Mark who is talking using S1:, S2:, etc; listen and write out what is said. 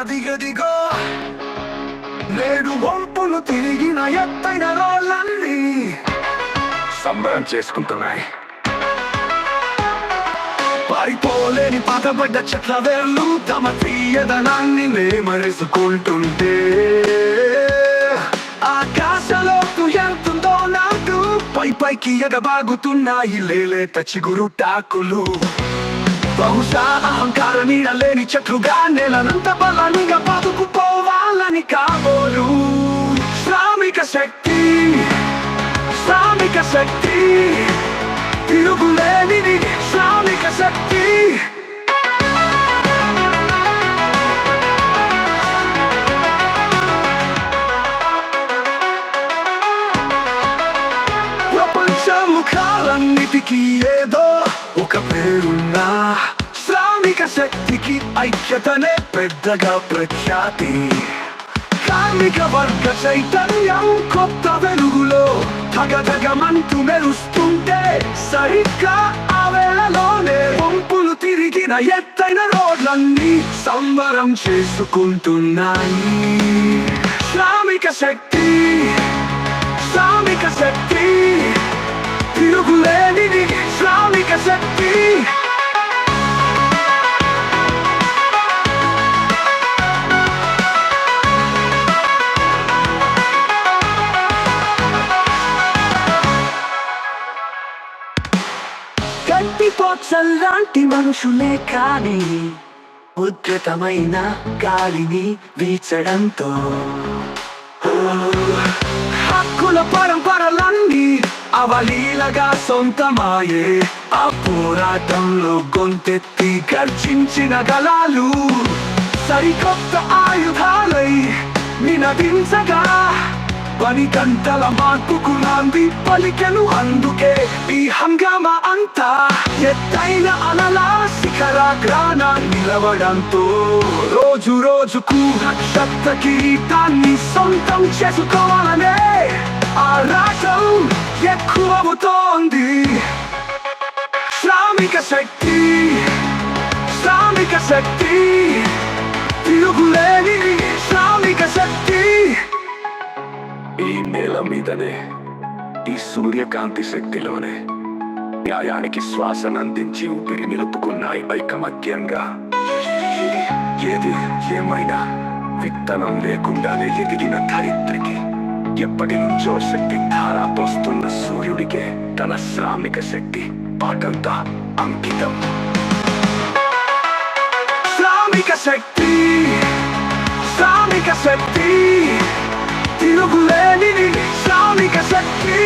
S1: అదిగదిగో నేడు వంపులు తిరిగిన ఎత్తైన రోళ్ళన్నీ సంబరం చేసుకుంటున్నాయి. పారిపోలేని పాతబడ్డ చెట్ల వేళ్ళు తమ తీయదనాన్ని నేమరేసుకుంటుంటే ఆకాశలోకి ఎంతుందో నాటు పైకి ఎగబాగుతున్నాయి లేలేత చిగురు టాకులు. బహుశా అహంకార నీడలేని చెట్లుగా నేలనంత బలానిగా బతుకుపోవాలని కాబోలు. శ్రామిక శక్తి, శ్రామిక శక్తి, తిరుగులేనిది శ్రామిక శక్తి. ప్రపంచ ముఖాలన్నిటికీ ఏదో ఒక పేరున్నా శ్రామిక శక్తికి ఐక్యతనే పెద్దగా ప్రఖ్యాతి. కార్మిక వర్గ చైతన్యం కొత్త వెలుగులో తగదగమంటూ మెరుస్తుంటే సరిగ్గా ఆ వేళలోనే వంపులు తిరిగిన ఎత్తైన రోడ్లన్నీ సంబరం చేసుకుంటున్నాయి. శ్రామిక శక్తి, శ్రామిక శక్తి, తిరుగులేనిది శ్రామిక శక్తి. గడ్డిపోచల్లాంటి మనుషులే కాని ఉద్ధృతమైన గాలిని వీచడంతో హక్కుల పరంపరలన్నీ అవలీలగా సొంతమాయే. ఆ పోరాటంలో గొంతెత్తి గర్జించిన గళాలు సరికొత్త ఆయుధాలై నినదించగా పని గంటల మార్పుకు నాంది పలికెను. అందుకే ఈ హంగామా అంతా ఎత్తైన అలలా శిఖరాగ్రాన నిలవడంతో రోజు రోజుకు నక్షత్ర కిరీటాన్ని సొంతం చేసుకోవాలనే ఆరాటం ఎక్కువవుతోంది. శ్రామిక శక్తి, శ్రామిక శక్తి, తిరుగులేని శ్రామిక శక్తి. ఈ నేల మీదనే, ఈ సూర్యకాంతి శక్తిలోనే న్యాయానికి శ్వాసనందించి ఊపిరి నిలుపుకున్నాయి ఐకమత్యంగా. ఏది ఏమైనా విత్తనం లేకుండానే ఎదిగిన ధరిత్రికి ఎప్పటి నుంచో శక్తి ధారా పోస్తున్న సూర్యుడికే తన శ్రామిక శక్తి పాటంతా అంకితం. శ్రామిక శక్తి, శ్రామిక శక్తి, తిరుగులేనిది శ్రామిక శక్తి.